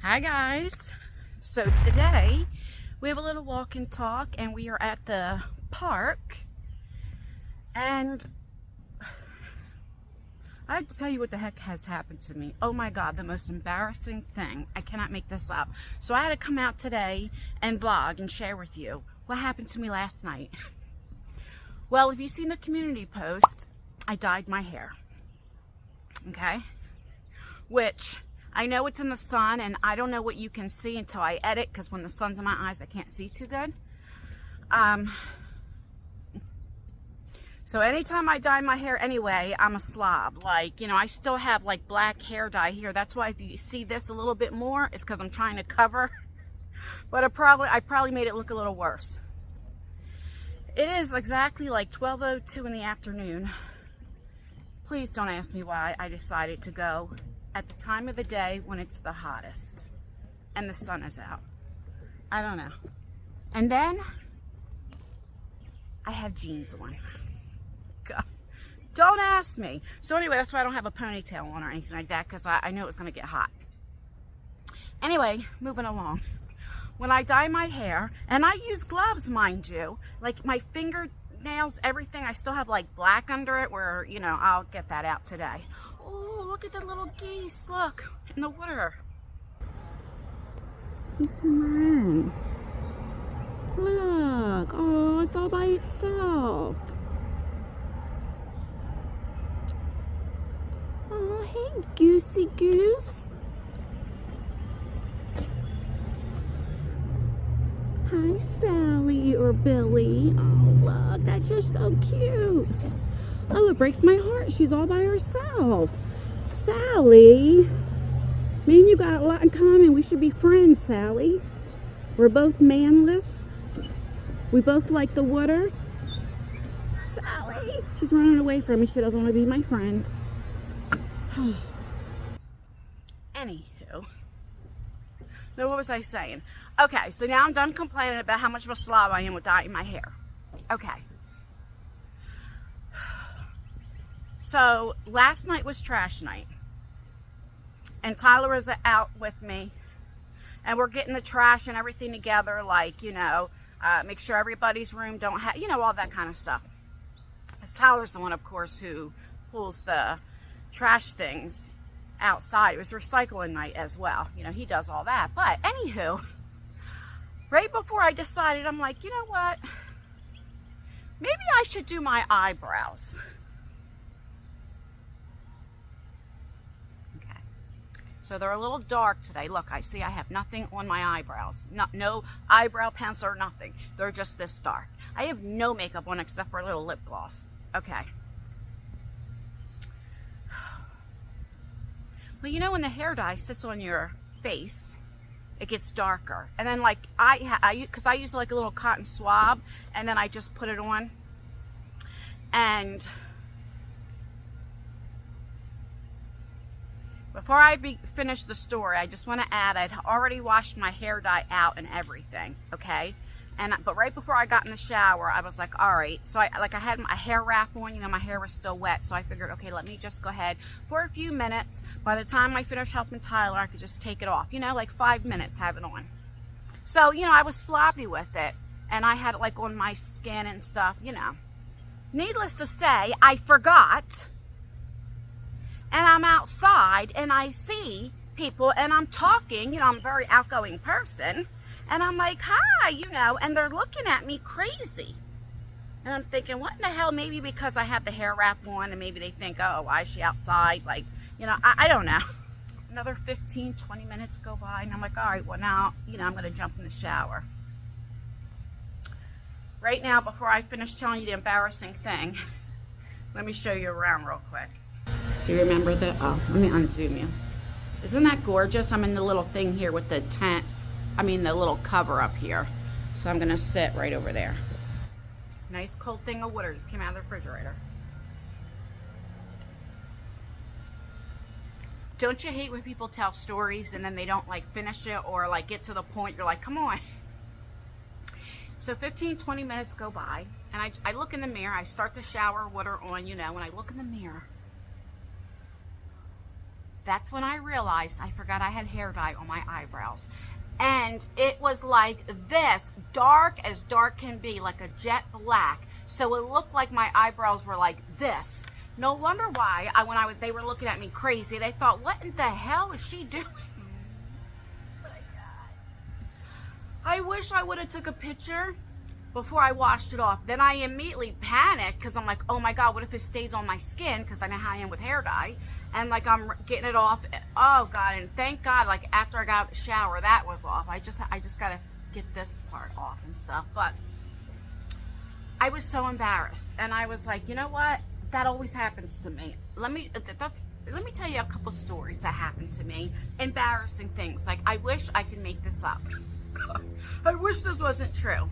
Hi guys. So today we have a little walk and talk and we are at the park, and I have to tell you what the heck has happened to me. Oh my god, the most embarrassing thing. I cannot make this up. So I had to come out today and vlog and share with you what happened to me last night. Well, if you've seen the community post, I dyed my hair. Okay? Which I know it's in the sun, and I don't know what you can see until I edit, because when the sun's in my eyes, I can't see too good. So anytime I dye my hair anyway, I'm a slob. Like, you know, I still have like black hair dye here. That's why if you see this a little bit more, it's because I'm trying to cover. But I probably made it look a little worse. It is exactly like 12:02 in the afternoon. Please don't ask me why I decided to go at the time of the day when it's the hottest and the sun is out. I don't know. And then I have jeans on. God, don't ask me. So anyway, that's why I don't have a ponytail on or anything like that, because I knew it was going to get hot. Anyway, moving along. When I dye my hair, and I use gloves, mind you, like my fingernails, everything, I still have like black under it where, you know, I'll get that out today. Oh, look at the little geese, look, in the water. You swim around. Look, oh, it's all by itself. Oh, hey, goosey goose. Hi, Sally or Billy. Oh, look, that's just so cute. Oh, it breaks my heart. She's all by herself. Sally, me and you got a lot in common. We should be friends, Sally. We're both manless. We both like the water. Sally, she's running away from me. She doesn't want to be my friend. Anywho. Now, what was I saying? Okay, so now I'm done complaining about how much of a slob I am with dyeing my hair. Okay. So, last night was trash night. And Tyler is out with me. And we're getting the trash and everything together, like, you know, make sure everybody's room don't have, you know, all that kind of stuff. Tyler's the one, of course, who pulls the trash things outside. It was recycling night as well. You know, he does all that. But anywho, right before I decided, I'm like, you know what? Maybe I should do my eyebrows. Okay. So they're a little dark today. Look, I see I have nothing on my eyebrows. No eyebrow pencil or nothing. They're just this dark. I have no makeup on except for a little lip gloss. Okay. Well, you know, when the hair dye sits on your face, it gets darker. And then, like, because I use like a little cotton swab, and then I just put it on. And before I finish the story, I just want to add, I'd already washed my hair dye out and everything, okay? But right before I got in the shower, I was like, all right. So I had my hair wrap on, you know, my hair was still wet. So I figured, okay, let me just go ahead for a few minutes. By the time I finish helping Tyler, I could just take it off, you know, like 5 minutes, have it on. So, you know, I was sloppy with it, and I had it like on my skin and stuff, you know. Needless to say, I forgot, and I'm outside and I see people and I'm talking, you know, I'm a very outgoing person. And I'm like, hi, you know, and they're looking at me crazy. And I'm thinking, what in the hell? Maybe because I have the hair wrap on, and maybe they think, oh, why is she outside? Like, you know, I don't know. Another 15, 20 minutes go by, and I'm like, all right, well, now, you know, I'm going to jump in the shower. Right now, before I finish telling you the embarrassing thing, let me show you around real quick. Do you remember that? Oh, let me unzoom you. Isn't that gorgeous? I'm in the little thing here with the tent. I mean, the little cover up here. So I'm gonna sit right over there. Nice cold thing of water just came out of the refrigerator. Don't you hate when people tell stories and then they don't like finish it, or like get to the point you're like, come on. So 15, 20 minutes go by, and I look in the mirror. I start the shower water on, you know, when I look in the mirror, That's when I realized I forgot I had hair dye on my eyebrows. And it was like this, dark as dark can be, like a jet black. So it looked like my eyebrows were like this. No wonder why they were looking at me crazy. They thought, what in the hell is she doing? My God. I wish I would have took a picture before I washed it off. Then I immediately panicked because I'm like, oh my God, what if it stays on my skin? Because I know how I am with hair dye. And like I'm getting it off. Oh God, and thank God, like after I got out of the shower, that was off. I just gotta get this part off and stuff. But I was so embarrassed. And I was like, you know what? That always happens to me. Let me tell you a couple stories that happened to me. Embarrassing things. Like, I wish I could make this up. I wish this wasn't true.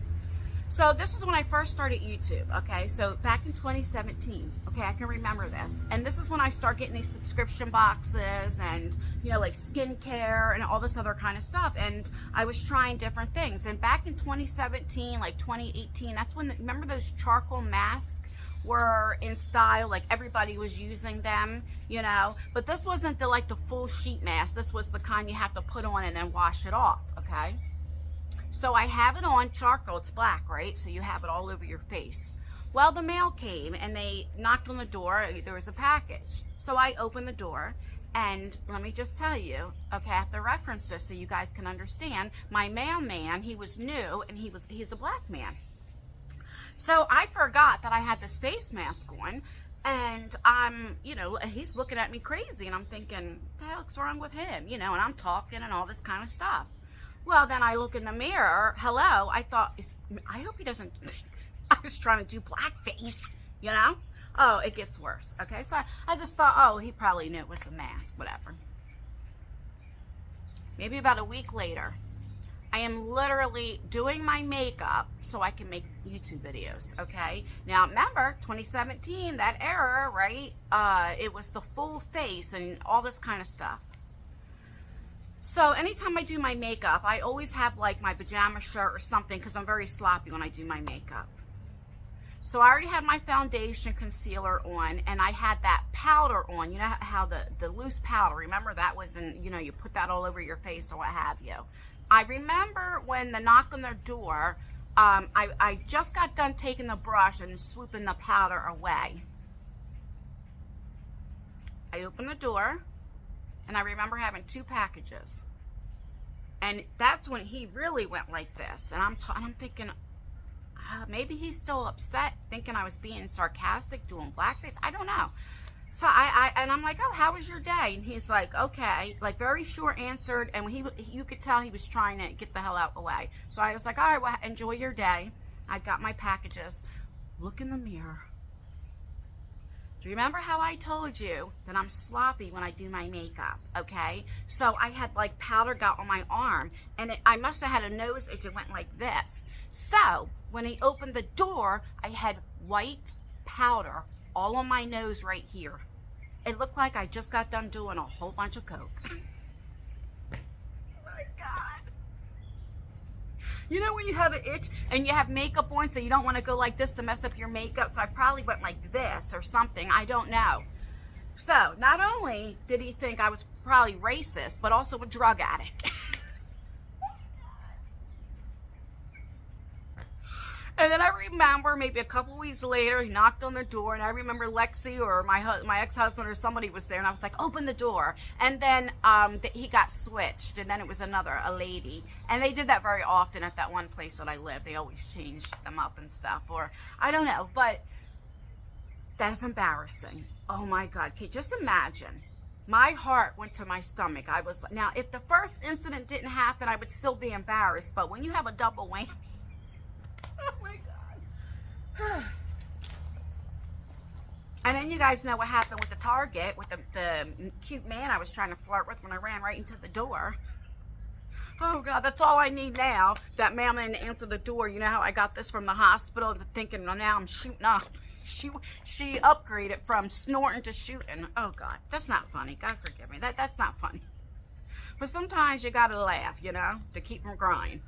So this is when I first started YouTube, okay? So back in 2017, okay, I can remember this. And this is when I start getting these subscription boxes and, you know, like skincare and all this other kind of stuff. And I was trying different things. And back in 2017, like 2018, that's when, remember those charcoal masks were in style? Like everybody was using them, you know? But this wasn't the full sheet mask. This was the kind you have to put on and then wash it off, okay? So I have it on charcoal, it's black, right? So you have it all over your face. Well, the mail came and they knocked on the door. There was a package. So I opened the door, and let me just tell you, okay, I have to reference this so you guys can understand. My mailman, he was new, and he's a black man. So I forgot that I had this face mask on, and you know, he's looking at me crazy, and I'm thinking, what the hell's wrong with him? You know, and I'm talking and all this kind of stuff. Well, then I look in the mirror. Hello. I thought, I hope he doesn't think I was trying to do blackface, you know? Oh, it gets worse. Okay, so I just thought, oh, he probably knew it was a mask, whatever. Maybe about a week later, I am literally doing my makeup so I can make YouTube videos, okay? Now, remember, 2017, that era, right? It was the full face and all this kind of stuff. So anytime I do my makeup, I always have like my pajama shirt or something because I'm very sloppy when I do my makeup. So I already had my foundation concealer on, and I had that powder on. You know how the loose powder, remember that was in, you know, you put that all over your face or what have you. I remember when the knock on the door, I just got done taking the brush and swooping the powder away. I opened the door, and I remember having 2 packages. And that's when he really went like this. And I'm thinking, maybe he's still upset, thinking I was being sarcastic, doing blackface. I don't know. So I'm like, oh, how was your day? And he's like, okay, like very short answered. And when you could tell he was trying to get the hell out of the way. So I was like, all right, well, enjoy your day. I got my packages. Look in the mirror. Do you remember how I told you that I'm sloppy when I do my makeup, okay? So I had like powder got on my arm, and I must have had a nose itch that went like this. So when he opened the door, I had white powder all on my nose right here. It looked like I just got done doing a whole bunch of coke. Oh my God. You know when you have an itch and you have makeup on, so you don't want to go like this to mess up your makeup? So I probably went like this or something. I don't know. So not only did he think I was probably racist, but also a drug addict. And then I remember maybe a couple weeks later, he knocked on the door, and I remember Lexi or my ex-husband or somebody was there, and I was like, open the door. And then he got switched, and then it was a lady. And they did that very often at that one place that I lived. They always changed them up and stuff, or I don't know, but that's embarrassing. Oh my God, okay, just imagine. My heart went to my stomach. I was, now if the first incident didn't happen, I would still be embarrassed, but when you have a double whammy, oh my God. And then you guys know what happened with the Target, with the cute man I was trying to flirt with when I ran right into the door. Oh God, that's all I need now. That mailman to answer the door. You know how I got this from the hospital, thinking, well, now I'm shooting up. She upgraded from snorting to shooting. Oh God, that's not funny. God forgive me. That's not funny. But sometimes you gotta laugh, you know, to keep from crying.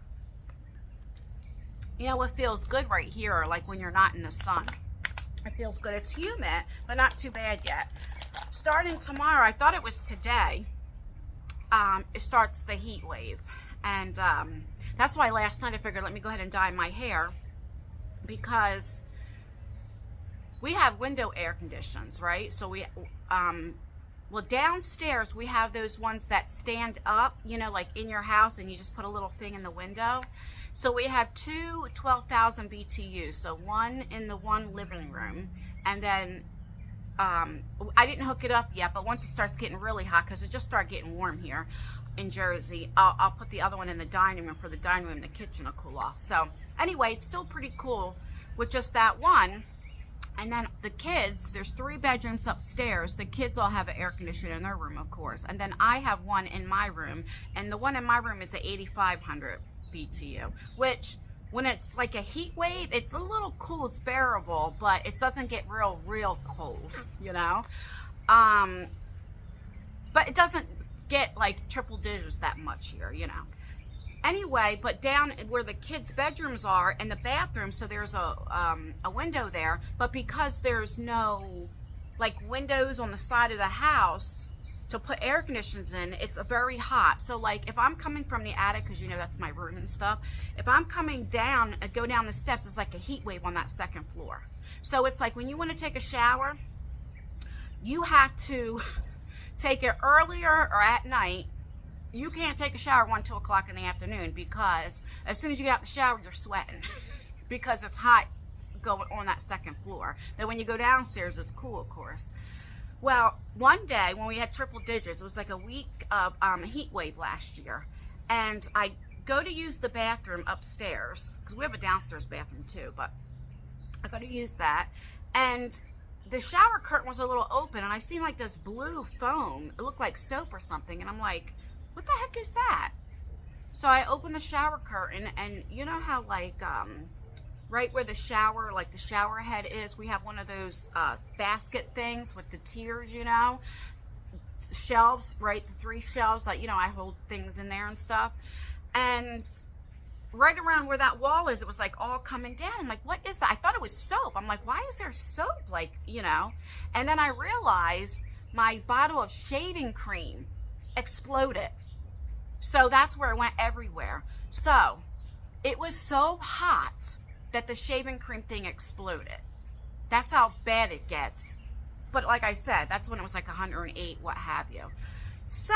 You know what feels good right here, like when you're not in the sun. It feels good. It's humid, but not too bad yet. starting tomorrow, I thought it was today, it starts the heat wave. And that's why last night I figured, let me go ahead and dye my hair, because we have window air conditions, right? So well, downstairs we have those ones that stand up, you know, like in your house, and you just put a little thing in the window. So we have two 12,000 BTUs. So one in the one living room, and then I didn't hook it up yet, but once it starts getting really hot, because it just started getting warm here in Jersey, I'll put the other one in the dining room for the dining room and the kitchen to cool off. So anyway, it's still pretty cool with just that one. And then the kids, there's 3 bedrooms upstairs. The kids all have an air conditioner in their room, of course. And then I have one in my room, and the one in my room is the 8,500 BTU, which when it's like a heat wave, it's a little cool, it's bearable, but it doesn't get real cold, you know? But it doesn't get like triple digits that much here, you know? Anyway, but down where the kids' bedrooms are and the bathroom, so there's a window there, but because there's no like windows on the side of the house to put air conditioners in, it's very hot. So like if I'm coming from the attic, because you know that's my room and stuff, if I'm coming down and go down the steps, it's like a heat wave on that second floor. So it's like when you want to take a shower, you have to take it earlier or at night. You can't take a shower 1, 2 o'clock in the afternoon, because as soon as you get out the shower, you're sweating because it's hot going on that second floor. Then when you go downstairs, it's cool, of course. Well, one day when we had triple digits, it was like a week of heat wave last year, and I go to use the bathroom upstairs, because we have a downstairs bathroom too, but I go to use that, and the shower curtain was a little open, and I seen like this blue foam. It looked like soap or something, and I'm like, what the heck is that? So I opened the shower curtain, and you know how like right where the shower, like the shower head is, we have one of those basket things with the tiers, you know, shelves, right? The 3 shelves, like, you know, I hold things in there and stuff. And right around where that wall is, it was like all coming down. I'm like, what is that? I thought it was soap. I'm like, why is there soap? Like, you know, and then I realized my bottle of shaving cream exploded. So that's where it went everywhere. So it was so hot that the shaving cream thing exploded. That's how bad it gets. But like I said, that's when it was like 108, what have you. So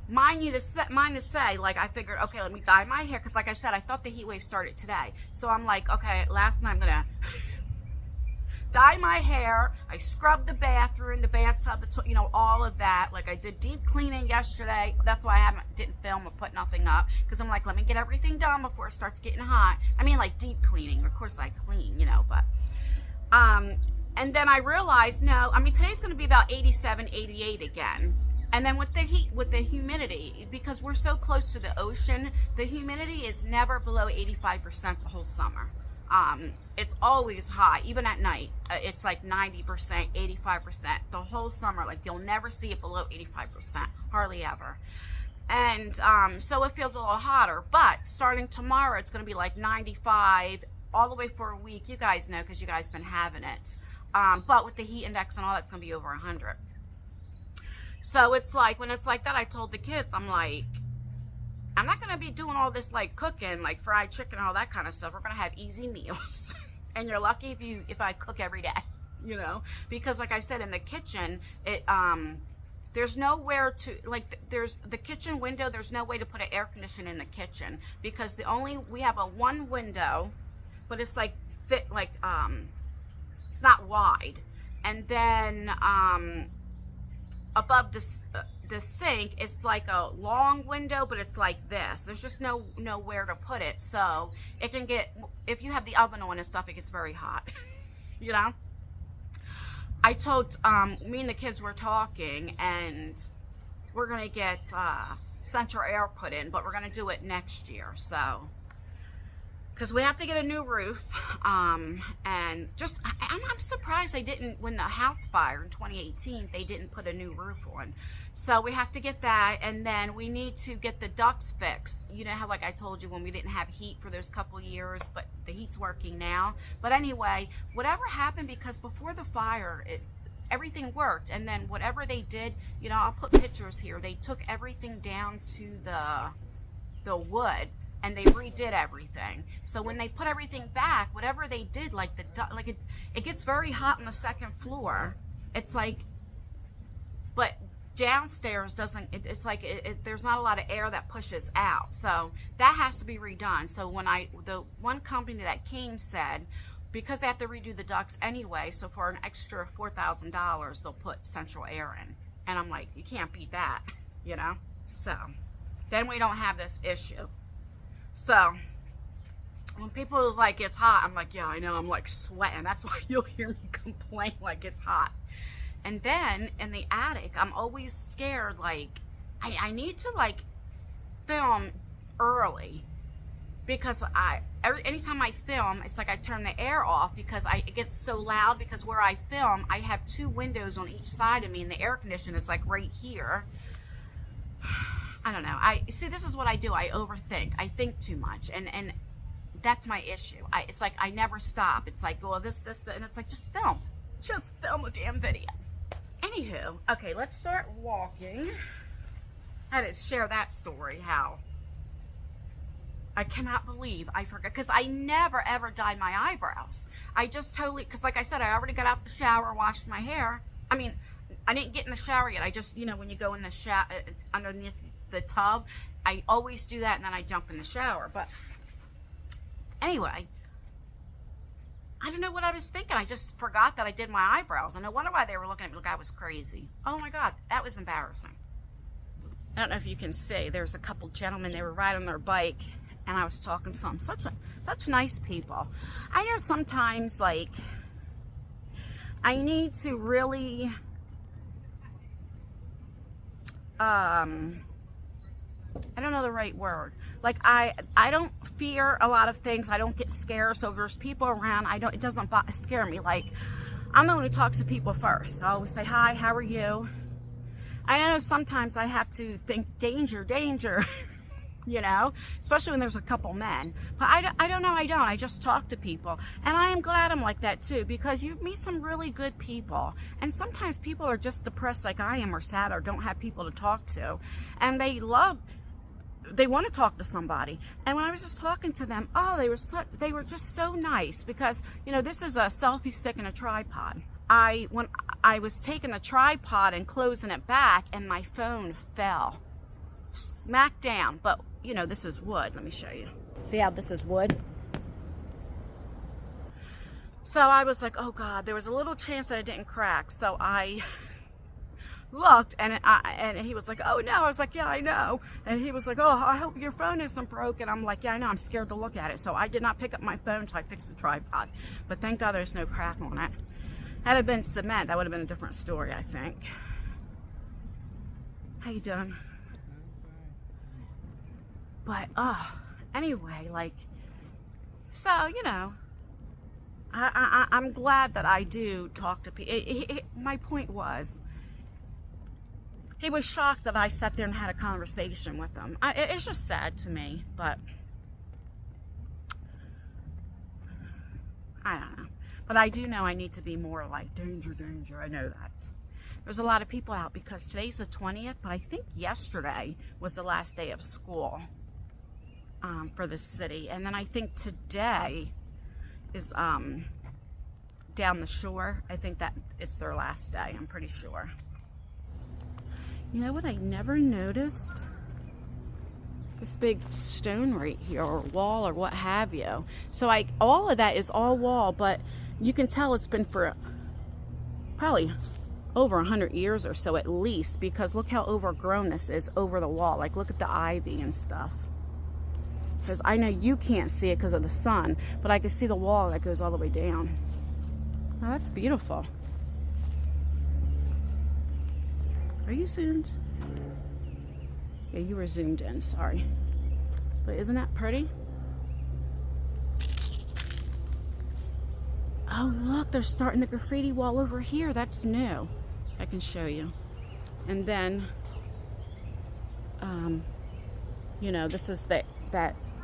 mine to say, like, I figured, okay, let me dye my hair, because like I said, I thought the heat wave started today. So I'm like, okay, last night I'm gonna dye my hair. I scrubbed the bathroom, the bathtub, you know, all of that. Like I did deep cleaning yesterday. That's why I didn't film or put nothing up, because I'm like, let me get everything done before it starts getting hot. I mean, like deep cleaning. Of course I clean, you know, but and then I realized, no, I mean, today's going to be about 87, 88 again. And then with the heat, with the humidity, because we're so close to the ocean, the humidity is never below 85% the whole summer. It's always high, even at night. It's like 90%, 85% the whole summer. Like you'll never see it below 85%, hardly ever. And so it feels a little hotter. But starting tomorrow, it's going to be like 95 all the way for a week. You guys know, because you guys been having it. But with the heat index and all, that's going to be over 100. So it's like, when it's like that, I told the kids, I'm like, I'm not going to be doing all this like cooking, like fried chicken and all that kind of stuff. We're going to have easy meals. And you're lucky if I cook every day, you know, because like I said, in the kitchen, there's nowhere to, like, there's the kitchen window, there's no way to put an air conditioner in the kitchen, because we have a one window, but it's like fit, like, it's not wide. And then above the sink, it's like a long window, but it's like this. There's just nowhere to put it. So it can get, if you have the oven on and stuff, it gets very hot, you know? I told, me and the kids were talking, and we're going to get central air put in, but we're going to do it next year. So, because we have to get a new roof, and just, I'm surprised they didn't, when the house fire in 2018, they didn't put a new roof on. So we have to get that, and then we need to get the ducts fixed. You know how, like I told you, when we didn't have heat for those couple years, but the heat's working now. But anyway, whatever happened, because before the fire, everything worked. And then whatever they did, you know, I'll put pictures here. They took everything down to the wood, and they redid everything. So when they put everything back, whatever they did, like it gets very hot on the second floor. It's like, but downstairs doesn't, it's like there's not a lot of air that pushes out, so that has to be redone. So when the one company that came said, because they have to redo the ducts anyway, so for an extra $4,000 they'll put central air in. And I'm like, you can't beat that, you know. So then we don't have this issue. So when people are like, it's hot, I'm like, yeah, I know, I'm like sweating. That's why you'll hear me complain like it's hot. And then in the attic, I'm always scared, like, I need to like film early, because anytime I film, it's like I turn the air off because it gets so loud, because where I film, I have 2 windows on each side of me, and the air conditioner is like right here. I don't know. See, this is what I do. I overthink. I think too much, and that's my issue. It's like I never stop. It's like, well, this, and it's like, just film a damn video. Anywho, okay, let's start walking. I had to share that story, how I cannot believe I forgot, because I never ever dyed my eyebrows. I just totally, because like I said, I already got out the shower, washed my hair. I mean, I didn't get in the shower yet. I just, you know, when you go in the shower, underneath the tub, I always do that, and then I jump in the shower. But anyway, I don't know what I was thinking. I just forgot that I did my eyebrows. And I wonder why they were looking at me like I was crazy. Oh my God, that was embarrassing. I don't know if you can see. There's a couple gentlemen, they were riding their bike, and I was talking to them. Such nice people. I know sometimes, like, I need to really, I don't know the right word. Like, I don't fear a lot of things. I don't get scared. So if there's people around, it doesn't scare me. Like, I'm the one who talks to people first. I always say, hi, how are you? I know sometimes I have to think danger, danger, you know, especially when there's a couple men. But I don't know, I just talk to people. And I am glad I'm like that too, because you meet some really good people. And sometimes people are just depressed like I am, or sad, or don't have people to talk to. And they want to talk to somebody. And when I was just talking to them, oh, they were just so nice, because, you know, this is a selfie stick and a tripod. When I was taking the tripod and closing it back, and my phone fell smack down. But, you know, this is wood. Let me show you. See how this is wood? So I was like, oh God, there was a little chance that it didn't crack. So I looked, and he was like, oh no. I was like, yeah, I know. And he was like, oh, I hope your phone isn't broken. I'm like, yeah, I know. I'm scared to look at it. So I did not pick up my phone until I fixed the tripod. But thank God there's no crack on it. Had it been cement, that would have been a different story, I think. How you doing? But anyway, like, so, you know, I'm glad that I do talk to people. My point was, he was shocked that I sat there and had a conversation with him. It's just sad to me, but I don't know. But I do know I need to be more like, danger, danger. I know that. There's a lot of people out, because today's the 20th, but I think yesterday was the last day of school for the city. And then I think today is down the shore. I think that it's their last day, I'm pretty sure. You know what I never noticed? This big stone right here, or wall, or what have you. So all of that is all wall, but you can tell it's been for probably over 100 years or so at least, because look how overgrown this is over the wall. Like, look at the ivy and stuff. Because I know you can't see it because of the sun, but I can see the wall that goes all the way down. Oh, that's beautiful. Are you zoomed? Yeah, you were zoomed in, sorry. But isn't that pretty? Oh, look, they're starting the graffiti wall over here. That's new. I can show you. And then, you know, this is that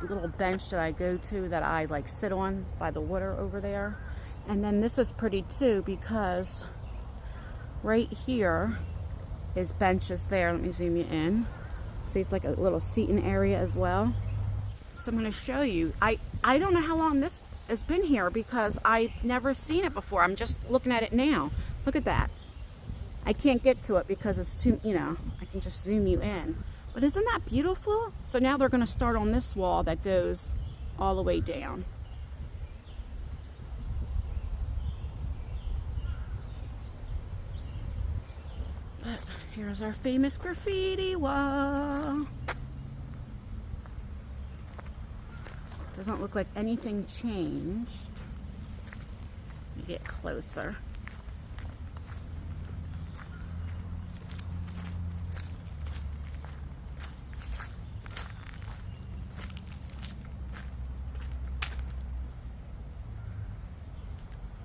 little bench that I go to, that I like sit on by the water over there. And then this is pretty too, because right here is benches there. Let me zoom you in. See, it's like a little seating area as well. So I'm going to show you. I don't know how long this has been here because I've never seen it before. I'm just looking at it now. Look at that. I can't get to it because it's too, you know, I can just zoom you in. But isn't that beautiful? So now they're going to start on this wall that goes all the way down. But here's our famous graffiti wall. Doesn't look like anything changed. Let me get closer.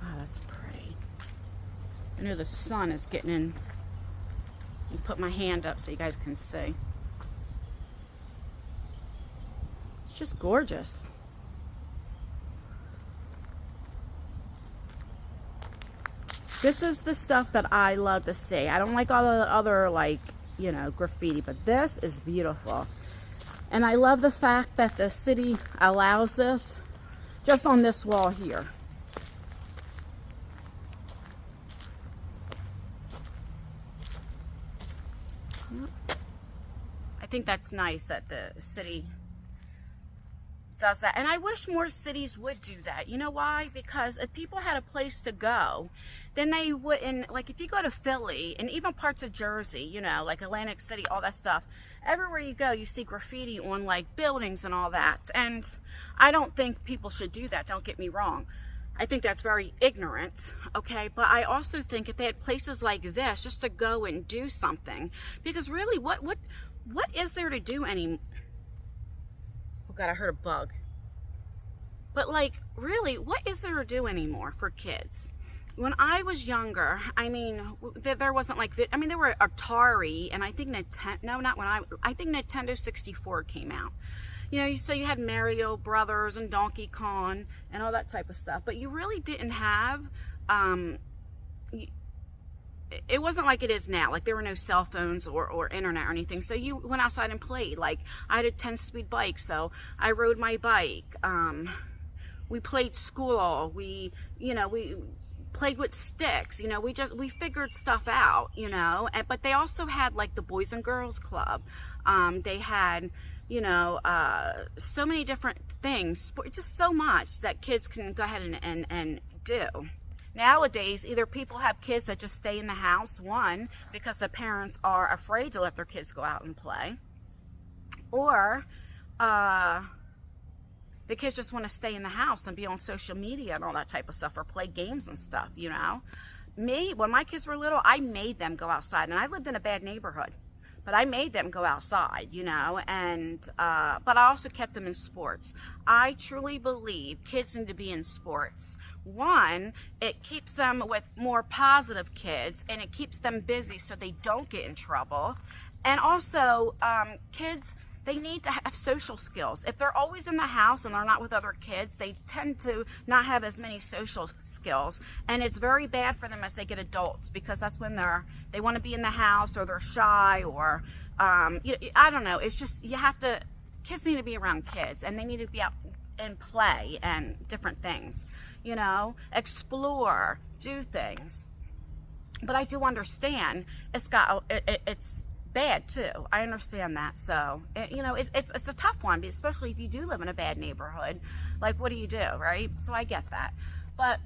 Wow, that's pretty. I know the sun is getting in. Let me put my hand up so you guys can see. It's just gorgeous. This is the stuff that I love to see. I don't like all the other, like, you know, graffiti, but this is beautiful. And I love the fact that the city allows this just on this wall here. I think that's nice that the city does that. And I wish more cities would do that. You know why? Because if people had a place to go, then they wouldn't, like if you go to Philly and even parts of Jersey, you know, like Atlantic City, all that stuff, everywhere you go, you see graffiti on like buildings and all that. And I don't think people should do that. Don't get me wrong. I think that's very ignorant, okay? But I also think if they had places like this just to go and do something, because really, what is there to do anymore? Oh God, I heard a bug. But like, really, what is there to do anymore for kids? When I was younger, I mean, there wasn't like, I mean, there were Atari, and I think Nintendo, no, not when I think Nintendo 64 came out. You know, so you had Mario Brothers and Donkey Kong and all that type of stuff. But you really didn't have, it wasn't like it is now. Like there were no cell phones or internet or anything. So you went outside and played. Like I had a 10-speed bike, so I rode my bike. We played school. We played with sticks. You know, we figured stuff out, you know. But they also had like the Boys and Girls Club. They had, you know, so many different things, just so much that kids can go ahead and do. Nowadays, either people have kids that just stay in the house, one, because the parents are afraid to let their kids go out and play, or the kids just want to stay in the house and be on social media and all that type of stuff, or play games and stuff, you know. Me, when my kids were little, I made them go outside, and I lived in a bad neighborhood. But I made them go outside, you know, and, but I also kept them in sports. I truly believe kids need to be in sports. One, it keeps them with more positive kids, and it keeps them busy so they don't get in trouble. And also, kids, they need to have social skills. If they're always in the house and they're not with other kids, they tend to not have as many social skills. And it's very bad for them as they get adults, because that's when they want to be in the house, or they're shy, or, I don't know. It's just, kids need to be around kids, and they need to be out and play and different things, you know, explore, do things. But I do understand it's bad too. I understand that. So, you know, it's a tough one, especially if you do live in a bad neighborhood. Like, what do you do, right? So I get that. But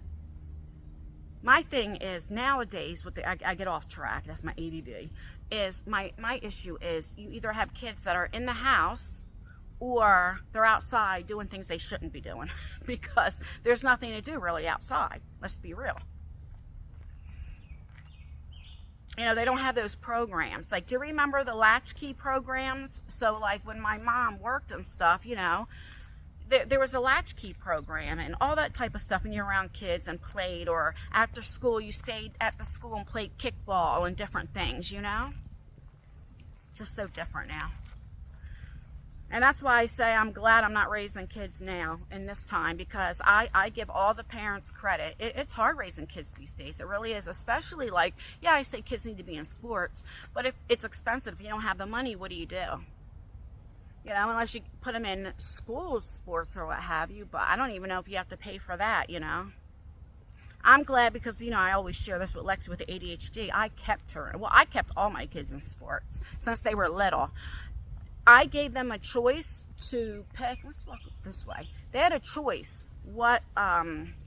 my thing is, nowadays, I get off track, that's my ADD, is my issue is you either have kids that are in the house, or they're outside doing things they shouldn't be doing, because there's nothing to do really outside. Let's be real. You know, they don't have those programs. Like, do you remember the latchkey programs? So, like, when my mom worked and stuff, you know, there was a latchkey program and all that type of stuff, and you're around kids and played, or after school, you stayed at the school and played kickball and different things, you know? Just so different now. And that's why I say I'm glad I'm not raising kids now in this time, because I give all the parents credit. It's hard raising kids these days. It really is, especially like, yeah, I say kids need to be in sports, but if it's expensive, if you don't have the money, what do? You know, unless you put them in school sports or what have you, but I don't even know if you have to pay for that, you know. I'm glad because, you know, I always share this with Lexi with the ADHD. I kept all my kids in sports since they were little. I gave them a choice to pick. Let's walk this way. They had a choice what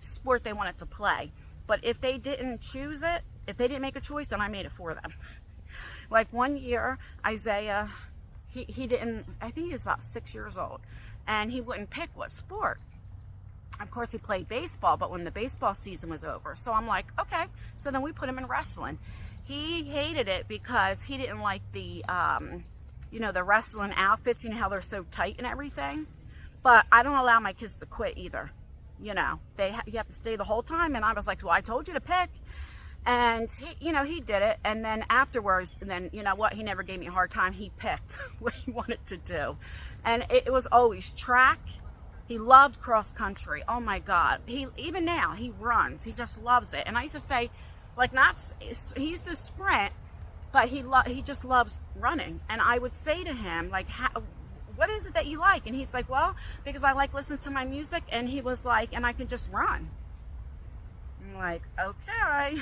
sport they wanted to play. But if they didn't choose it, if they didn't make a choice, then I made it for them. Like one year, Isaiah, he didn't, I think he was about 6 years old, and he wouldn't pick what sport. Of course, he played baseball, but when the baseball season was over, so I'm like, okay. So then we put him in wrestling. He hated it because he didn't like the, you know, the wrestling outfits, you know, how they're so tight and everything. But I don't allow my kids to quit either. You know, you have to stay the whole time. And I was like, well, I told you to pick. And he, you know, he did it. And then afterwards, and then, you know what, he never gave me a hard time. He picked what he wanted to do. And it was always track. He loved cross country. Oh my God. Even now, he runs. He just loves it. And I used to say, like, he used to sprint, but he just loves running. And I would say to him, like, what is it that you like? And he's like, well, because I like listening to my music. And he was like, and I can just run. I'm like, okay.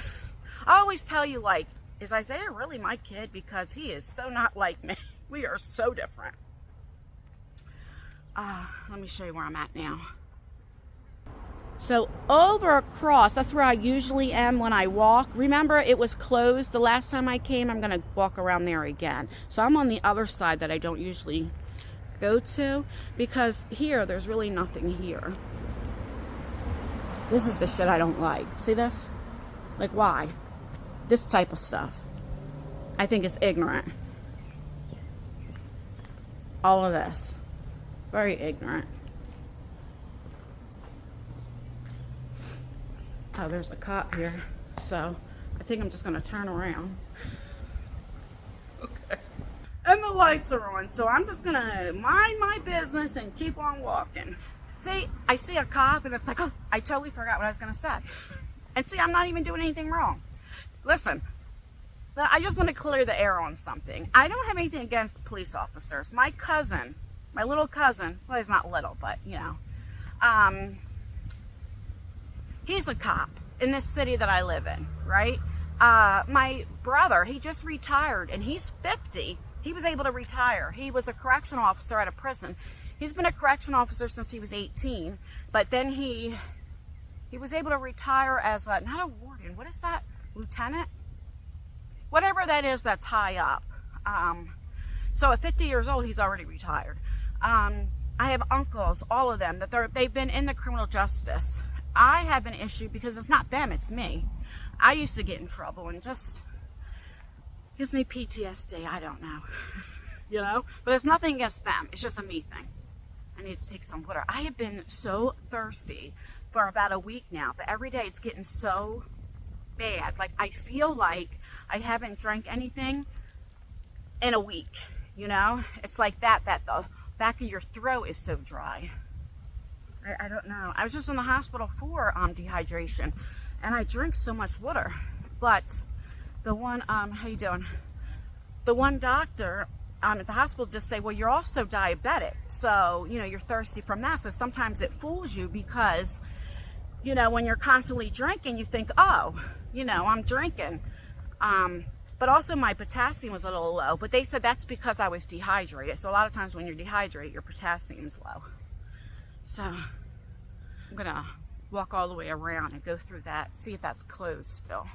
I always tell you, like, is Isaiah really my kid? Because he is so not like me. We are so different. Let me show you where I'm at now. So over across, that's where I usually am when I walk. Remember, it was closed the last time I came. I'm going to walk around there again. So I'm on the other side that I don't usually go to, because here, there's really nothing here. This is the shit I don't like. See this? Like, why? This type of stuff. I think it's ignorant. All of this. Very ignorant. Oh, there's a cop here. So, I think I'm just going to turn around. Okay. And the lights are on, so I'm just going to mind my business and keep on walking. See, I see a cop and it's like, oh, I totally forgot what I was going to say. And see, I'm not even doing anything wrong. Listen, I just want to clear the air on something. I don't have anything against police officers. My cousin, my little cousin, well, he's not little, but, you know, he's a cop in this city that I live in, right? My brother, he just retired, and he's 50. He was able to retire. He was a correctional officer at a prison. He's been a correctional officer since he was 18, but then he was able to retire as a, not a warden, what is that? Lieutenant? Whatever that is that's high up. So at 50 years old, he's already retired. I have uncles, all of them, that they've been in the criminal justice. I have an issue because it's not them, it's me. I used to get in trouble and just gives me PTSD, I don't know. You know? But it's nothing against them, it's just a me thing. I need to take some water. I have been so thirsty for about a week now, but every day it's getting so bad. Like, I feel like I haven't drank anything in a week, you know? It's like that the back of your throat is so dry. I don't know. I was just in the hospital for dehydration, and I drink so much water. But the one, how you doing? The one doctor at the hospital just say, well, you're also diabetic, so, you know, you're thirsty from that. So sometimes it fools you because, you know, when you're constantly drinking, you think, oh, you know, I'm drinking. But also my potassium was a little low, but they said that's because I was dehydrated. So a lot of times when you're dehydrated, your potassium's low. So I'm gonna walk all the way around and go through that, see if that's closed still.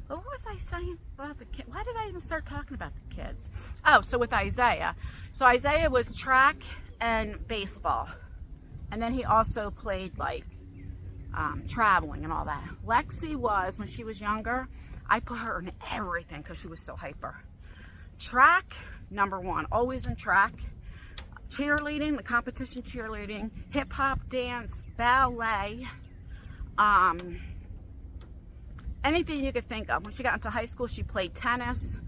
But what was I saying about the kids? Why did I even start talking about the kids? Oh, so with Isaiah. So Isaiah was track and baseball. And then he also played like traveling and all that. Lexi was, when she was younger, I put her in everything because she was so hyper. Track, number one, always in track. Cheerleading, the competition cheerleading, hip hop, dance, ballet, anything you could think of. When she got into high school, she played tennis.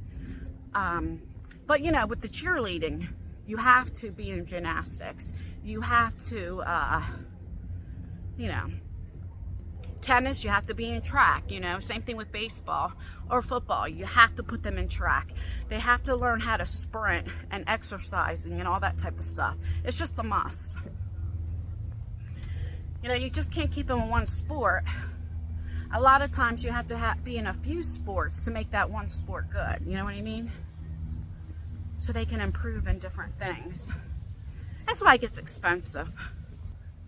But you know, with the cheerleading, You have to be in gymnastics. You have to, you know, tennis, you have to be in track, you know, same thing with baseball or football. You have to put them in track. They have to learn how to sprint and exercising and all that type of stuff. It's just a must. You know, you just can't keep them in one sport. A lot of times you have to be in a few sports to make that one sport good. You know what I mean? So they can improve in different things. That's why it gets expensive.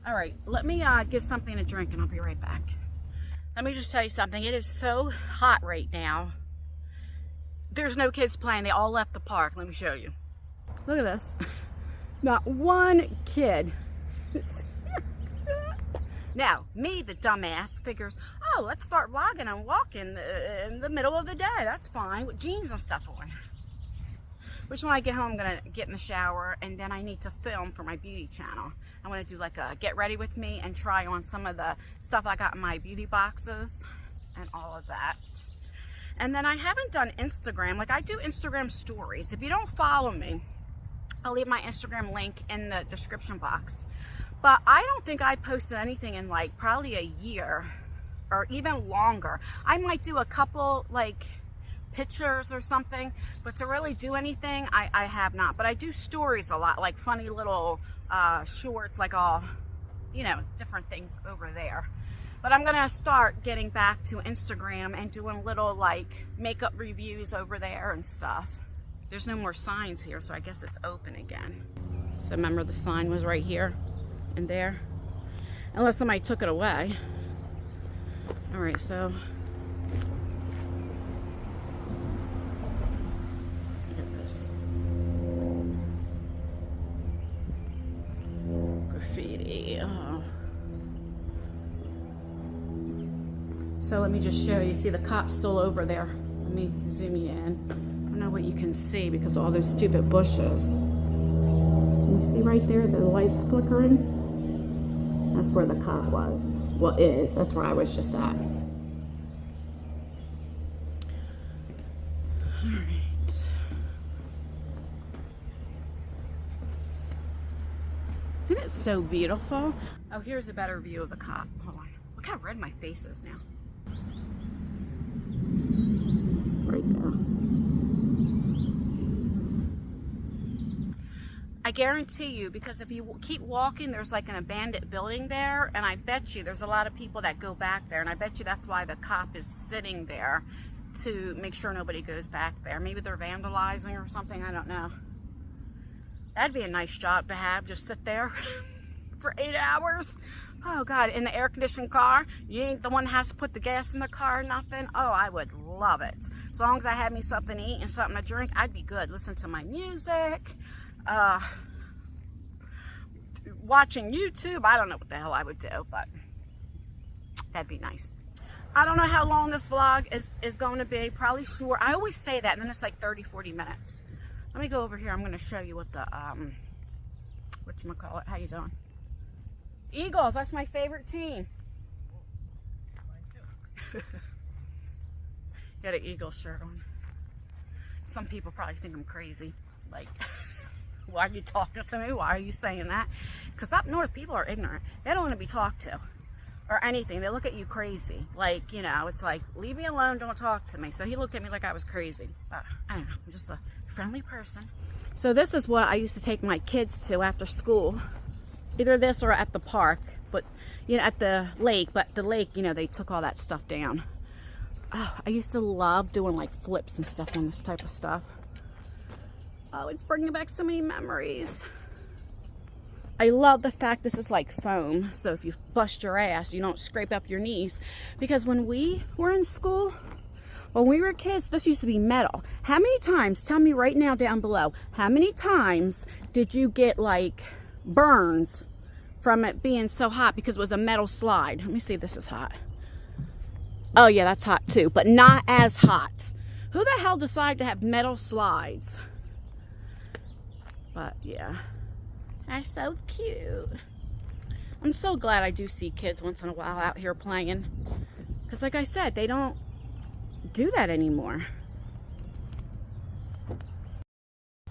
All right, let me get something to drink and I'll be right back. Let me just tell you something. It is so hot right now. There's no kids playing. They all left the park. Let me show you. Look at this. Not one kid. Now, me, the dumbass, figures, oh, let's start vlogging and walking in the middle of the day. That's fine, with jeans and stuff on. Which when I get home, I'm going to get in the shower, and then I need to film for my beauty channel. I want to do like a get ready with me and try on some of the stuff I got in my beauty boxes and all of that. And then I haven't done Instagram. Like, I do Instagram stories. If you don't follow me, I'll leave my Instagram link in the description box. But I don't think I posted anything in like probably a year or even longer. I might do a couple like pictures or something, but to really do anything, I have not. But I do stories a lot, like funny little shorts, like all, you know, different things over there. But I'm gonna start getting back to Instagram and doing little like makeup reviews over there and stuff. There's no more signs here, so I guess it's open again. So remember, the sign was right here and there, unless somebody took it away. All right, so look at this graffiti. Oh. So let me just show you. See, the cop's still over there. Let me zoom you in. I don't know what you can see because of all those stupid bushes. You see right there, the light's flickering? That's where the cop was. Well, is. That's where I was just at. Alright. Isn't it so beautiful? Oh, here's a better view of the cop. Hold on. Look how red my face is now. Right there. I guarantee you, because if you keep walking, there's like an abandoned building there, and I bet you there's a lot of people that go back there, and I bet you that's why the cop is sitting there, to make sure nobody goes back there. Maybe they're vandalizing or something, I don't know. That'd be a nice job to have, just sit there for 8 hours. Oh God, in the air-conditioned car, you ain't the one that has to put the gas in the car or nothing. Oh, I would love it. As long as I had me something to eat and something to drink, I'd be good. Listen to my music. Watching YouTube. I don't know what the hell I would do, but that'd be nice. I don't know how long this vlog is going to be. Probably short. I always say that, and then it's like 30-40 minutes. Let me go over here. I'm going to show you what the whatchamacallit, how you doing? Eagles, that's my favorite team. Got an Eagles shirt on. Some people probably think I'm crazy. Like, why are you talking to me? Why are you saying that? Because up north, people are ignorant. They don't want to be talked to or anything. They look at you crazy. Like, you know, it's like, leave me alone, don't talk to me. So he looked at me like I was crazy. I don't know, I'm just a friendly person. So this is what I used to take my kids to after school. Either this or at the park, but, you know, at the lake. But the lake, you know, they took all that stuff down. Oh, I used to love doing like flips and stuff on this type of stuff. Oh, it's bringing back so many memories. I love the fact this is like foam, so if you bust your ass, you don't scrape up your knees. Because when we were in school, when we were kids, this used to be metal. How many times, tell me right now down below, how many times did you get like burns from it being so hot because it was a metal slide? Let me see if this is hot. Oh yeah, that's hot too, but not as hot. Who the hell decided to have metal slides? But yeah, they're so cute. I'm so glad I do see kids once in a while out here playing, because like I said, they don't do that anymore.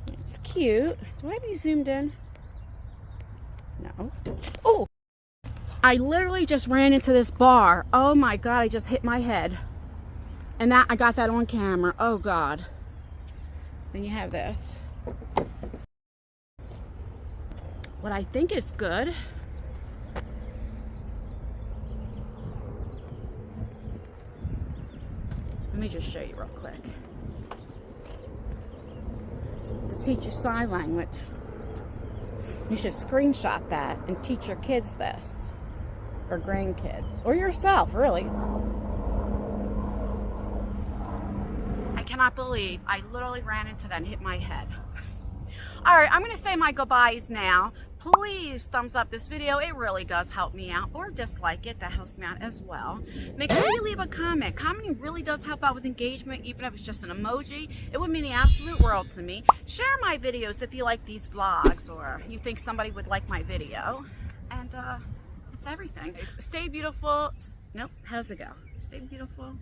It's cute. cute. Do I have you zoomed in? No. Oh! I literally just ran into this bar. Oh my God, I just hit my head. And that, I got that on camera. Oh God. Then you have this. What I think is good. Let me just show you real quick. To teach you sign language. You should screenshot that and teach your kids this. Or grandkids. Or yourself, really. I cannot believe I literally ran into that and hit my head. Alright, I'm going to say my goodbyes now. Please thumbs up this video. It really does help me out. Or dislike it. That helps me out as well. Make sure you leave a comment. Commenting really does help out with engagement, even if it's just an emoji. It would mean the absolute world to me. Share my videos if you like these vlogs or you think somebody would like my video. And it's everything. Stay beautiful. Nope. How does it go? Stay beautiful.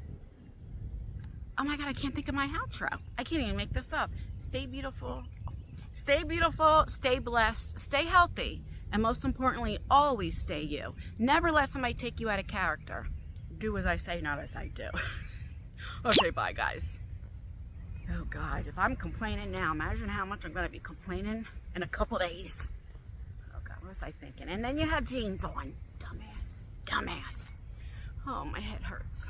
Oh my God, I can't think of my outro. I can't even make this up. Stay beautiful. Stay beautiful, stay blessed, stay healthy, and most importantly, always stay you. Never let somebody take you out of character. Do as I say, not as I do. Okay, bye guys. Oh God, if I'm complaining now, imagine how much I'm gonna be complaining in a couple days. Oh God, what was I thinking? And then you have jeans on. Dumbass, dumbass. Oh, my head hurts.